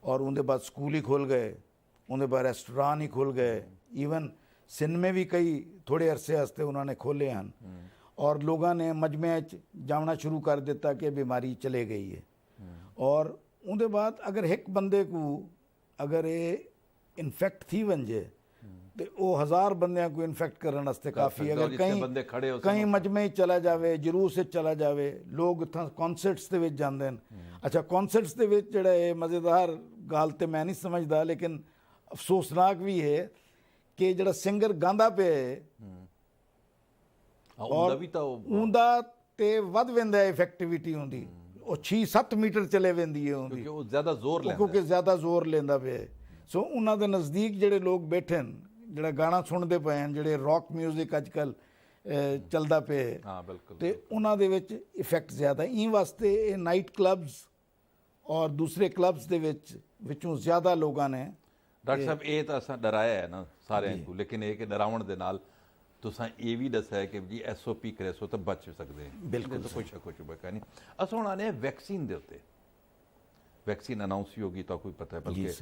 Speaker 2: ਔਰ ਉਹਦੇ ਬਾਅਦ ਸਕੂਲ ਹੀ ਖੁੱਲ ਗਏ, ਉਹਦੇ ਬਾਅਦ ਰੈਸਟੋਰਾਂਟ ਹੀ ਖੁੱਲ ਗਏ, ਈਵਨ ਸਿਨੇਮੇ ਵੀ ਕਈ ਥੋੜੇ ਅਰਸੇ ਵਾਸਤੇ ਉਹਨਾਂ ਨੇ ਖੋਲ੍ਹੇ ਹਨ, ਔਰ ਲੋਕਾਂ ਨੇ ਮਜਮਿਆਂ 'ਚ ਜਾਣਾ ਸ਼ੁਰੂ ਕਰ ਦਿੱਤਾ ਕਿ ਬਿਮਾਰੀ ਚਲੇ ਗਈ ਹੈ। ਔਰ ਉਹਦੇ ਬਾਅਦ ਅਗਰ ਇੱਕ ਬੰਦੇ ਕੋ ਅਗਰ ਇਹ ਇਨਫੈਕਟ ਥੀ ਵੰਜੇ ਤੇ ਉਹ 1000 ਬੰਦਿਆਂ को इन्फेक्ट ਕਰਨ ਵਾਸਤੇ ਕਾਫੀ। ਅਗਰ ਕਈ ਮਜਮੇ ਚਲਾ ਜਾਵੇ, ਜਲੂਸ 'ਚ ਚਲਾ ਜਾਵੇ, ਲੋਕ ਉੱਥਾਂ ਕਨਸਰਟਸ ਦੇ ਵਿੱਚ ਜਾਂਦੇ ਨੇ। ਅੱਛਾ ਕਨਸਰਟਸ ਦੇ ਵਿੱਚ ਜਿਹੜਾ ਇਹ ਮਜ਼ੇਦਾਰ ਗੱਲ ਤੇ ਮੈਂ ਨਹੀਂ ਸਮਝਦਾ, ਲੇਕਿਨ ਅਫਸੋਸਨਾਕ ਵੀ ਹੈ ਕਿ ਜਿਹੜਾ ਸਿੰਗਰ ਗਾਉਂਦਾ ਪਿਆ ਉਹਦਾ ਤੇ ਵੱਧ ਵੰਦਾ ਇਫੈਕਟਿਵਿਟੀ ਹੁੰਦੀ, ਉਹ 6-7 ਮੀਟਰ ਚਲੇ ਵੰਦੀ ਹੈ ਉਹਦੀ, ਕਿਉਂਕਿ ਉਹ ਜ਼ਿਆਦਾ ਜ਼ੋਰ ਲੈਂਦਾ ਪਿਆ। ਸੋ ਉਹਨਾਂ ਦੇ ਨਜ਼ਦੀਕ ਜਿਹੜੇ ਲੋਕ ਬੈਠੇ ਨੇ, ਜਿਹੜਾ ਗਾਣਾ ਸੁਣਦੇ ਪਏ ਹਨ, ਜਿਹੜੇ ਰੌਕ ਮਿਊਜ਼ਿਕ ਅੱਜ ਕੱਲ੍ਹ ਚੱਲਦਾ ਪਿਆ,
Speaker 1: ਹਾਂ ਬਿਲਕੁਲ,
Speaker 2: ਤੇ ਉਹਨਾਂ ਦੇ ਵਿੱਚ ਇਫੈਕਟ ਜ਼ਿਆਦਾ। ਇਹ ਵਾਸਤੇ ਇਹ ਨਾਈਟ ਕਲੱਬਸ ਔਰ ਦੂਸਰੇ ਕਲੱਬਸ ਦੇ ਵਿੱਚੋਂ ਜ਼ਿਆਦਾ ਲੋਕਾਂ ਨੇ।
Speaker 1: ਡਾਕਟਰ ਸਾਹਿਬ ਇਹ ਤਾਂ ਅਸਾਂ ਡਰਾਇਆ ਹੈ ਨਾ ਸਾਰਿਆਂ ਨੂੰ, ਲੇਕਿਨ ਇਹ ਕਿ ਡਰਾਉਣ ਦੇ ਨਾਲ ਤੁਸੀਂ ਇਹ ਵੀ ਦੱਸਿਆ ਕਿ ਜੀ SOP ਕਰੇ ਸੋ ਤਾਂ ਬਚ ਸਕਦੇ।
Speaker 2: ਬਿਲਕੁਲ
Speaker 1: ਕੋਈ ਸ਼ੱਕ ਸ਼ੁਬਾ ਨਹੀਂ। ਅਸਾਂ ਹੁਣ ਆਨੇ ਵੈਕਸੀਨ ਦੇ ਉੱਤੇ, ਵੈਕਸੀਨ ਅਨਾਉਂਸ ਹੀ ਹੋਗੀ ਤਾਂ ਕੋਈ ਪਤਾ ਹੈ, ਬਲਕਿ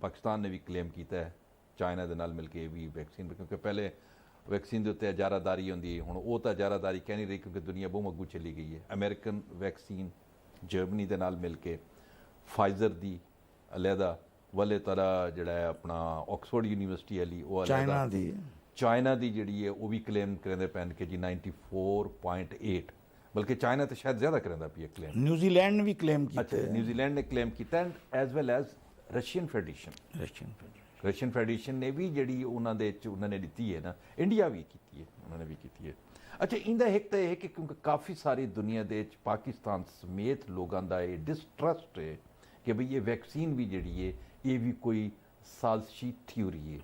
Speaker 1: ਪਾਕਿਸਤਾਨ ਨੇ ਵੀ ਕਲੇਮ ਕੀਤਾ ਹੈ ਚਾਈਨਾ ਦੇ ਨਾਲ ਮਿਲ ਕੇ ਵੀ ਵੈਕਸੀਨ, ਕਿਉਂਕਿ ਪਹਿਲੇ ਵੈਕਸੀਨ ਦੇ ਉੱਤੇ ਇਜਾਰਾਦਾਰੀ ਹੁੰਦੀ ਹੈ, ਹੁਣ ਉਹ ਤਾਂ ਇਜਾਰਾਦਾਰੀ ਕਹਿ ਨਹੀਂ ਰਹੀ ਕਿਉਂਕਿ ਦੁਨੀਆ ਬਹੁਤ ਅੱਗੂ ਚਲੀ ਗਈ ਹੈ। ਅਮਰੀਕਨ ਵੈਕਸੀਨ ਜਰਮਨੀ ਦੇ ਨਾਲ ਮਿਲ ਕੇ, ਫਾਈਜ਼ਰ ਦੀ ਅਲੱਗਾ, ਵਾਲੇ ਤਰ੍ਹਾਂ ਜਿਹੜਾ ਹੈ ਆਪਣਾ ਆਕਸਫੋਰਡ ਯੂਨੀਵਰਸਿਟੀ ਵਾਲੀ ਉਹ ਚਾਈਨਾ ਦੀ ਜਿਹੜੀ ਹੈ ਉਹ ਵੀ ਕਲੇਮ ਕਰਦੇ ਪੈਣ ਕਿ ਜੀ 94.8, ਬਲਕਿ ਚਾਈਨਾ ਤਾਂ ਸ਼ਾਇਦ ਜ਼ਿਆਦਾ ਕਰਦਾ ਪਈ ਕਲੇਮ।
Speaker 2: ਨਿਊਜ਼ੀਲੈਂਡ ਨੇ ਵੀ ਕਲੇਮ ਕੀਤਾ।
Speaker 1: ਅੱਛਾ ਨਿਊਜ਼ੀਲੈਂਡ ਨੇ ਕਲੇਮ ਕੀਤਾ, and as well as Russian federation ਨੇ ਵੀ ਜਿਹੜੀ ਉਹਨਾਂ ਦੇ ਵਿੱਚ ਉਹਨਾਂ ਨੇ ਦਿੱਤੀ ਹੈ ਨਾ, ਇੰਡੀਆ ਵੀ ਕੀਤੀ ਹੈ, ਉਹਨਾਂ ਨੇ ਵੀ ਕੀਤੀ ਹੈ। ਅੱਛਾ ਇਹਦਾ ਇੱਕ ਤਾਂ ਇਹ ਕਿ ਕਿਉਂਕਿ ਕਾਫੀ ਸਾਰੀ ਦੁਨੀਆ ਦੇ ਵਿੱਚ ਪਾਕਿਸਤਾਨ ਸਮੇਤ ਲੋਕਾਂ ਦਾ ਇਹ ਡਿਸਟਰਸਟ ਹੈ ਕਿ ਬਈ ਇਹ ਵੈਕਸੀਨ ਵੀ ਜਿਹੜੀ ਹੈ ਇਹ ਵੀ ਕੋਈ ਸਾਜ਼ਿਸ਼ੀ ਥਿਊਰੀ ਹੈ।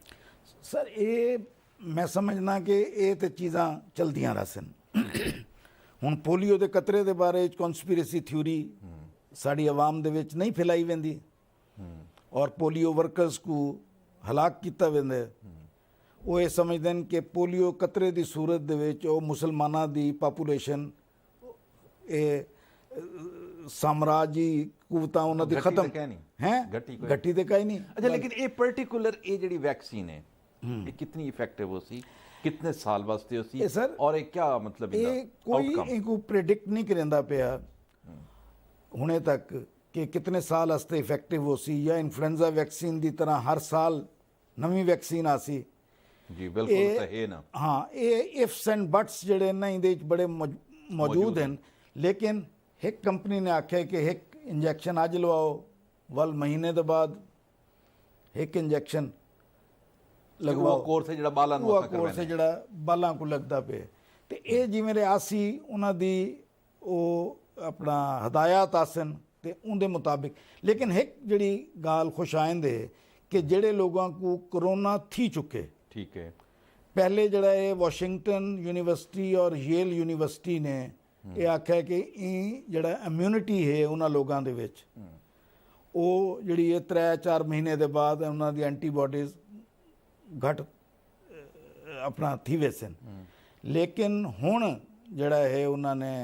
Speaker 2: ਸਰ ਇਹ ਮੈਂ ਸਮਝਣਾ ਕਿ ਇਹ ਤੇ ਚੀਜ਼ਾਂ ਚਲਦੀਆਂ ਰਸਨ। ਹੁਣ ਪੋਲੀਓ ਦੇ ਕਤਰੇ ਦੇ ਬਾਰੇ ਕਨਸਪੀਰੇਸੀ ਥਿਊਰੀ ਸਾਡੀ ਆਵਾਮ ਦੇ ਵਿੱਚ ਨਹੀਂ ਫੈਲਾਈ ਵੰਦੀ, ਔਰ ਪੋਲੀਓ ਵਰਕਰਸ को ਹਲਾਕ ਕੀਤਾ ਵੰਦਾ। ਉਹ ਇਹ ਸਮਝਦੇ ਨੇ ਕਿ ਪੋਲੀਓ ਕਤਰੇ ਦੀ ਸੂਰਤ ਦੇ ਵਿੱਚ ਉਹ ਮੁਸਲਮਾਨਾਂ ਦੀ ਪਾਪੂਲੇਸ਼ਨ, ਇਹ ਸਾਮਰਾਜੀ ਕੁਵਤਾਂ ਉਹਨਾਂ ਦੀ ਖਤਮ ਹੈ, ਗੱਟੀ ਤੇ ਕਾਈ ਨਹੀਂ।
Speaker 1: ਅੱਛਾ ਲੇਕਿਨ ਇਹ ਪਰਟੀਕੂਲਰ ਇਹ ਜਿਹੜੀ ਵੈਕਸੀਨ ਹੈ ਇਹ ਕਿਤਨੀ ਇਫੈਕਟਿਵ ਹੋ ਸੀ, ਕਿਤਨੇ ਸਾਲ ਵਾਸਤੇ ਹੋ ਸੀ, ਔਰ ਇਹ ਕਿਆ ਮਤਲਬ
Speaker 2: ਇਹ ਕੋਈ ਪ੍ਰੈਡਿਕਟ ਨਹੀਂ ਕਰਦਾ ਪਿਆ ਹੁਣੇ ਤੱਕ ਕਿ ਕਿਤਨੇ ਸਾਲ ਵਾਸਤੇ ਇਫੈਕਟਿਵ ਹੋ ਸੀ, ਜਾਂ ਇਨਫਲੂਐਂਜ਼ਾ ਵੈਕਸੀਨ ਦੀ ਤਰ੍ਹਾਂ ਹਰ ਸਾਲ ਨਵੀਂ ਵੈਕਸੀਨ ਆ ਸੀ।
Speaker 1: ਜੀ ਬਿਲਕੁਲ ਤਾਂ ਹੈ ਨਾ।
Speaker 2: ਹਾਂ ਇਹ ਇਫਸ ਐਂਡ ਬਟਸ ਜਿਹੜੇ ਨਾ ਇਹਦੇ ਵਿੱਚ ਬੜੇ ਮੌਜੂਦ ਹਨ, ਲੇਕਿਨ ਇੱਕ ਕੰਪਨੀ ਨੇ ਆਖਿਆ ਕਿ ਇੱਕ ਇੰਜੈਕਸ਼ਨ ਅੱਜ ਲਵਾਓ, ਵੱਲ ਮਹੀਨੇ ਦੇ ਬਾਅਦ ਇੱਕ ਇੰਜੈਕਸ਼ਨ ਲਗਵਾਓ,
Speaker 1: ਕੋਰਸ ਜਿਹੜਾ ਬਾਲਾਂ ਨੂੰ
Speaker 2: ਕੋਰਸ ਜਿਹੜਾ ਬਾਲਾਂ ਕੋ ਲੱਗਦਾ ਪਿਆ। ਤੇ ਇਹ ਜਿਵੇਂ ਰਿਆਸੀ ਉਹਨਾਂ ਦੀ ਉਹ ਆਪਣਾ ਹਦਾਇਤ ਆਸਨ ਤੇ ਉਹਦੇ ਮੁਤਾਬਿਕ। ਲੇਕਿਨ ਇੱਕ ਜਿਹੜੀ ਗੱਲ ਖੁਸ਼ਾਇੰਦ ਹੈ ਕਿ ਜਿਹੜੇ ਲੋਕਾਂ ਕੋ ਕਰੋਨਾ ਥੀ ਚੁੱਕੇ,
Speaker 1: ਠੀਕ ਹੈ,
Speaker 2: ਪਹਿਲੇ ਜਿਹੜਾ ਇਹ ਵਾਸ਼ਿੰਗਟਨ ਯੂਨੀਵਰਸਿਟੀ ਔਰ ਯੇਲ ਯੂਨੀਵਰਸਿਟੀ ਨੇ ਇਹ ਆਖਿਆ ਕਿ ਇਹ ਜਿਹੜਾ ਇਮਿਊਨਿਟੀ ਹੈ ਉਹਨਾਂ ਲੋਕਾਂ ਦੇ ਵਿੱਚ, ਉਹ ਜਿਹੜੀ ਇਹ 3-4 ਮਹੀਨੇ ਦੇ ਬਾਅਦ ਉਹਨਾਂ ਦੀ ਐਂਟੀਬਾਡੀਜ਼ ਘਟ ਆਪਣਾ ਥੀ ਵੈਸਨ। ਲੇਕਿਨ ਹੁਣ ਜਿਹੜਾ ਹੈ ਉਹਨਾਂ ਨੇ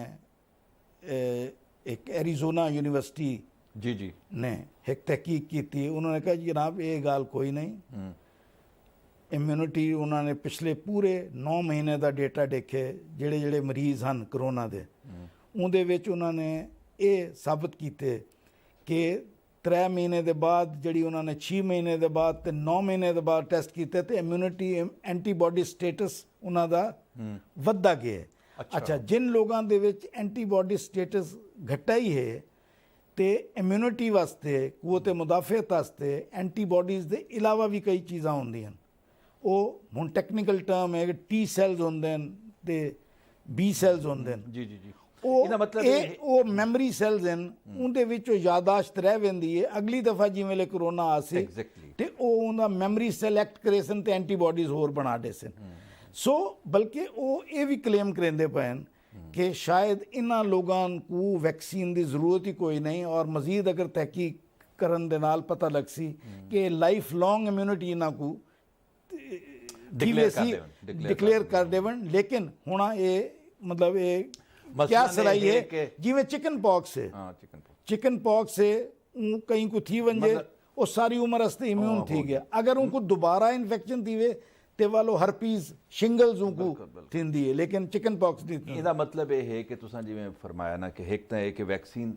Speaker 2: ਇੱਕ ਐਰੀਜ਼ੋਨਾ ਯੂਨੀਵਰਸਿਟੀ
Speaker 1: ਜੀ
Speaker 2: ਨੇ ਇੱਕ ਤਹਿਕੀਕ ਕੀਤੀ। ਉਹਨਾਂ ਨੇ ਕਿਹਾ ਜੀ ਜਨਾਬ ਇਹ ਗੱਲ ਕੋਈ ਨਹੀਂ, ਇਮਿਊਨਿਟੀ ਉਹਨਾਂ ਨੇ ਪਿਛਲੇ ਪੂਰੇ 9 ਮਹੀਨੇ ਦਾ ਡੇਟਾ ਦੇਖੇ ਜਿਹੜੇ ਮਰੀਜ਼ ਹਨ ਕਰੋਨਾ ਦੇ, ਉਹਦੇ ਵਿੱਚ ਉਹਨਾਂ ਨੇ ਇਹ ਸਾਬਤ ਕੀਤੇ ਕਿ 3 ਮਹੀਨੇ ਦੇ ਬਾਅਦ ਜਿਹੜੀ ਉਹਨਾਂ ਨੇ 6 ਮਹੀਨੇ ਦੇ ਬਾਅਦ ਤੇ 9 ਮਹੀਨੇ ਦੇ ਬਾਅਦ ਟੈਸਟ ਕੀਤੇ ਤੇ ਇਮਿਊਨਿਟੀ ਐਂਟੀਬਾਡੀ ਸਟੇਟਸ ਉਹਨਾਂ ਦਾ ਵੱਧਦਾ ਗਿਆ ਹੈ। ਅੱਛਾ, ਜਿਨ ਲੋਕਾਂ ਦੇ ਵਿੱਚ ਐਂਟੀਬਾਡੀ ਸਟੇਟਸ ਘਟਾ ਹੀ ਹੈ ਤੇ ਇਮਿਊਨਿਟੀ ਵਾਸਤੇ ਕੂਵਤ ਮੁਦਾਫਿਅਤ ਵਾਸਤੇ ਐਂਟੀਬਾਡੀਜ਼ ਦੇ ਇਲਾਵਾ ਵੀ ਕਈ ਚੀਜ਼ਾਂ ਹੁੰਦੀਆਂ। ਉਹ ਹੁਣ ਟੈਕਨੀਕਲ ਟਰਮ ਹੈ ਕਿ ਟੀ ਸੈਲਸ ਹੁੰਦੇ ਨੇ ਤੇ ਬੀ ਸੈਲਸ ਹੁੰਦੇ ਨੇ।
Speaker 1: ਜੀ ਜੀ ਜੀ,
Speaker 2: ਇਹਦਾ ਮਤਲਬ ਉਹ ਮੈਮਰੀ ਸੈਲਸ ਹਨ, ਉਹਦੇ ਵਿੱਚ ਉਹ ਯਾਦਾਸ਼ਤ ਰਹਿ ਜਾਂਦੀ ਹੈ। ਅਗਲੀ ਦਫਾ ਜਿਵੇਂ ਲੇ ਕਰੋਨਾ ਆ ਸੀ ਤੇ ਉਹ ਉਹਦਾ ਮੈਮਰੀ ਸਿਲੈਕਟ ਕਰੇ ਸਨ ਤੇ ਐਂਟੀਬਾਡੀਜ਼ ਹੋਰ ਬਣਾ ਦੇ ਸਨ। ਸੋ ਬਲਕਿ ਉਹ ਇਹ ਵੀ ਕਲੇਮ ਕਰਿੰਦੇ ਪਏ ਕਿ ਸ਼ਾਇਦ ਇਹਨਾਂ ਲੋਕਾਂ ਨੂੰ ਵੈਕਸੀਨ ਦੀ ਜ਼ਰੂਰਤ ਹੀ ਕੋਈ ਨਹੀਂ, ਔਰ ਮਜ਼ੀਦ ਅਗਰ ਤਹਿਕੀਕ ਕਰਨ ਦੇ ਨਾਲ ਪਤਾ ਲੱਗ ਸੀ ਕਿ ਲਾਈਫ ਲੌਂਗ ਇਮਿਊਨਿਟੀ ਇਹਨਾਂ ਨੂੰ ਡਿਕਲੇਅਰ ਕਰ ਦੇਵਣ। ਲੇਕਿਨ ਹੁਣ ਇਹ ਮਤਲਬ ਇਹ क्या सराई है जिमें चिकन पॉक्स है। चिकन पॉक्स से कहीं को थी वंजे वो सारी उम्र हस्ते इम्यून थी गया। अगर उनको दोबारा इन्फेक्शन थी वे ते वालो हर्पीज शिंगल्स उनको थींदी है, लेकिन चिकन पॉक्स दी।
Speaker 1: ਇਹਦਾ ਮਤਲਬ ਇਹ ਹੈ ਕਿ ਤੁਸੀਂ ਜਿਵੇਂ ਫਰਮਾਇਆ ਨਾ ਕਿ ਇੱਕ ਤਾਂ ਇਹ ਕਿ ਵੈਕਸੀਨ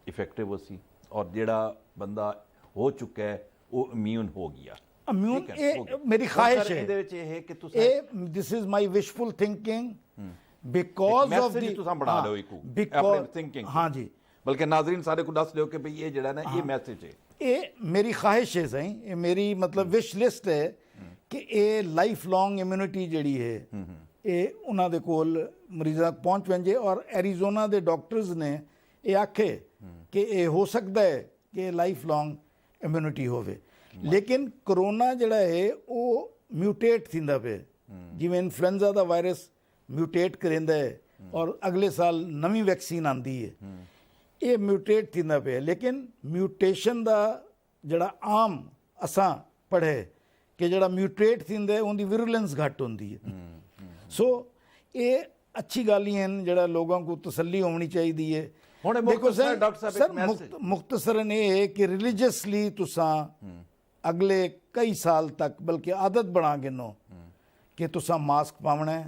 Speaker 1: ਇਫੈਕਟਿਵ ਹੋ ਸੀ ਔਰ ਜਿਹੜਾ ਬੰਦਾ ਹੋ ਚੁੱਕਾ ਹੈ ਉਹ ਇਮਿਊਨ ਹੋ ਗਿਆ।
Speaker 2: ਇਮਿਊਨ ਇਹ ਮੇਰੀ ਖਾਹਿਸ਼ ਹੈ।
Speaker 1: ਇਹਦੇ ਵਿੱਚ ਇਹ ਹੈ ਕਿ ਤੁਸੀਂ
Speaker 2: this is my wishful thinking because of ਦੀ
Speaker 1: ਤੁਸੀਂ ਬਣਾ ਲਿਓ ਇੱਕ
Speaker 2: ਆਪਣੀ
Speaker 1: ਥਿੰਕਿੰਗ।
Speaker 2: ਹਾਂ ਜੀ,
Speaker 1: ਬਲਕਿ ਨਾਜ਼ਰੀਨ ਸਾਰੇ ਨੂੰ ਦੱਸ ਦਿਓ ਕਿ ਭਈ ਇਹ ਜਿਹੜਾ ਨਾ ਇਹ ਮੈਸੇਜ ਹੈ,
Speaker 2: ਇਹ ਮੇਰੀ ਖਾਹਿਸ਼ ਹੈ ਸਹੀ, ਇਹ ਮੇਰੀ ਮਤਲਬ ਵਿਸ਼ ਲਿਸਟ ਹੈ ਕਿ ਇਹ ਲਾਈਫ ਲੌਂਗ ਇਮਿਊਨਿਟੀ ਜਿਹੜੀ ਹੈ ਇਹ ਉਹਨਾਂ ਦੇ ਕੋਲ ਮਰੀਜ਼ਾਂ ਤੱਕ ਪਹੁੰਚ ਵੰਜੇ। ਔਰ ਐਰੀਜ਼ੋਨਾ ਦੇ ਡਾਕਟਰਸ ਨੇ ਇਹ ਆਖੇ ਕਿ ਇਹ ਹੋ ਸਕਦਾ ਹੈ ਕਿ ਲਾਈਫ ਲੌਂਗ ਇਮਿਊਨਿਟੀ ਹੋਵੇ। ਲੇਕਿਨ ਕਰੋਨਾ ਜਿਹੜਾ ਹੈ ਉਹ ਮਿਊਟੇਟ ਥੀਂਦਾ ਪਿਆ, ਜਿਵੇਂ ਇਨਫਲੂਐਂਜ਼ਾ ਦਾ ਵਾਇਰਸ म्यूटेट करेंदा है और अगले साल नवी वैक्सीन आती है। ये म्यूटेट थींदा पे, लेकिन म्यूटेशन का जड़ा आम असां पढ़े कि जड़ा म्यूटेट थींदा है उनकी विरुलेंस घट होती है। सो ये अच्छी गल ही हैं जड़ा लोगों को तसल्ली होनी चाहिए है। देखो सर मुख्तसरन ये है कि रिलीजियसली तुसां अगले कई साल तक बल्कि आदत बना गिनो कि तुसां मास्क पावना है,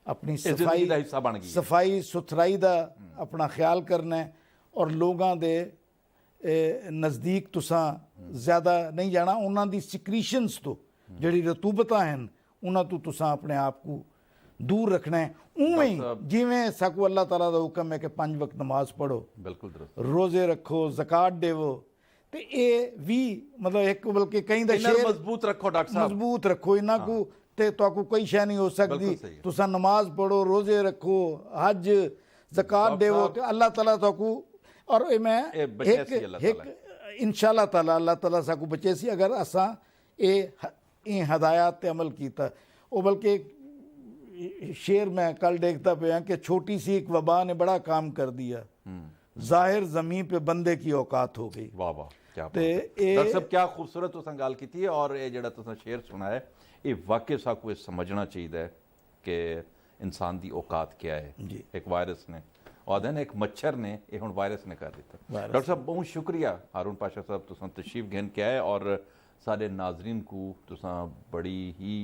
Speaker 2: अपनी सफाई सुथराई का अपना ख्याल करना है और लोगों के नज़दीक तुसां ज़्यादा नहीं जाना। उन्होंने सिक्रीशनस तो जिहड़ी रतूबतां हैं उन्होंने तो तुसां अपने आप को दूर रखना है। उवें जिवें साकू अल्लाह ताला का हुक्म है कि 5 वक्त नमाज पढ़ो, बिल्कुल रोज़े रखो, ज़कात देवो, तो ये भी मतलब एक बल्कि कहीं दा शेर
Speaker 1: मजबूत रखो, डॉक्टर साहब मजबूत
Speaker 2: रखो इन्हां को ते तो कोई शय नहीं हो सकती। तुसा नमाज पढ़ो, रोजे रखो, हज ज़कात देवो तो अल्लाह ताला तो और मैं एक इंशाअल्लाह ताला अल्लाह ताला साकू बचे सी अगर असा ये हदायत ते अमल कीता। वो बल्कि शेर मैं कल देखता पे कि छोटी सी एक वबा ने बड़ा काम कर दिया, जाहिर ज़मीन पे बंदे की औकात हो गई।
Speaker 1: वाह वाह, क्या डॉक्टर साहब क्या खूबसूरत तुसां गल कीती है। और ये जेड़ा तुसां शेर सुना है ये वाकई साकू ये समझना चाहिए कि इंसान की औकात क्या है। एक वायरस ने और एक मच्छर ने ये हुण वायरस ने कर दिता। डॉक्टर साहब बहुत शुक्रिया हारून पाशा साहब तुसां तशरीफ घेन के आए और सारे नाजरीन को तुसां बड़ी ही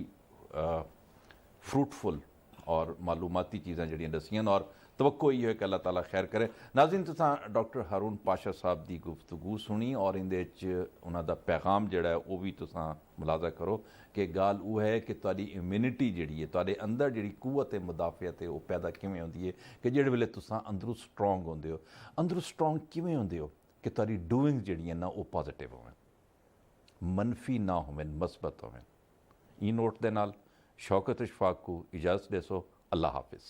Speaker 1: फ्रूटफुल और मालूमाती चीज़ां जड़ियां दसियां और तवक्को ये है कि अल्लाह ताला खैर करे। नाज़रीन तुसां डॉक्टर हारून पाशा साहब की गुफ्तगू सुनी और इहदे च उन्हां दा पैगाम जिहड़ा है वो भी तुसां मुलाजा करो कि गाल वो है कि तुहाडी इम्यूनिटी जिहड़ी है तुहाडे अंदर जिहड़ी कुवत मुदाफियत है वो पैदा किवें होंदी है कि जिहड़े वेले तुसां अंदरों स्ट्रोंग होंदे हो। अंदरों स्ट्रोंग किवें होंदे हो कि तुहाडी डूइंग जिहड़ियां ना वो पॉजिटिव होवें, मनफी ना होवें, मस्बत होवें। ई नोट दे नाल शौकत इशफाक को इजाज़त देसो। अल्लाह हाफिज़।